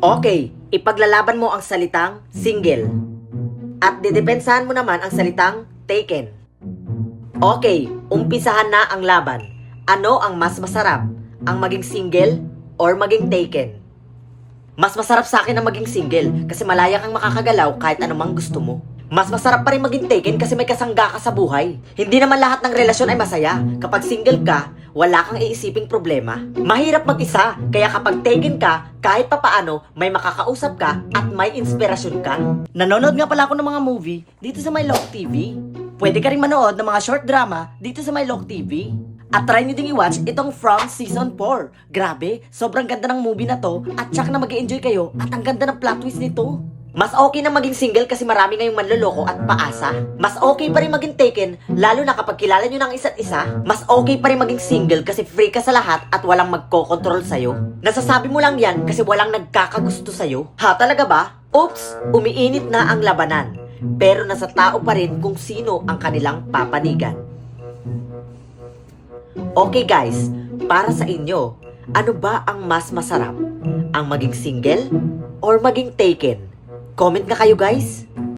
Okay, ipaglalaban mo ang salitang single. At didepensahan mo naman ang salitang taken. Okay, umpisahan na ang laban. Ano ang mas masarap? Ang maging single or maging taken? Mas masarap sa akin ang maging single kasi malaya kang makakagalaw kahit anumang gusto mo. Mas masarap pa rin maging taken kasi may kasangga ka sa buhay. Hindi naman lahat ng relasyon ay masaya. Kapag single ka, wala kang iisiping problema. Mahirap mag-isa, kaya kapag taken ka, kahit papaano, may makakausap ka at may inspirasyon ka. Nanonood nga pala ako ng mga movie dito sa My Lock TV. Pwede ka rin manood ng mga short drama dito sa My Lock TV. At try nyo ding i-watch itong From Season 4. Grabe, sobrang ganda ng movie na to at tsak na mag-i-enjoy kayo at ang ganda ng plot twist nito. Mas okay na maging single kasi marami ngayong manloloko at paasa. Mas okay pa rin maging taken, lalo na kapag kilala nyo ng isa't isa. Mas okay pa rin maging single kasi free ka sa lahat at walang magkokontrol sa'yo. Nasasabi mo lang yan kasi walang nagkakagusto sa'yo. Ha, talaga ba? Oops, umiinit na ang labanan. Pero nasa tao pa rin kung sino ang kanilang papanigan. Okay guys, para sa inyo, ano ba ang mas masarap? Ang maging single or maging taken? Comment na kayo guys!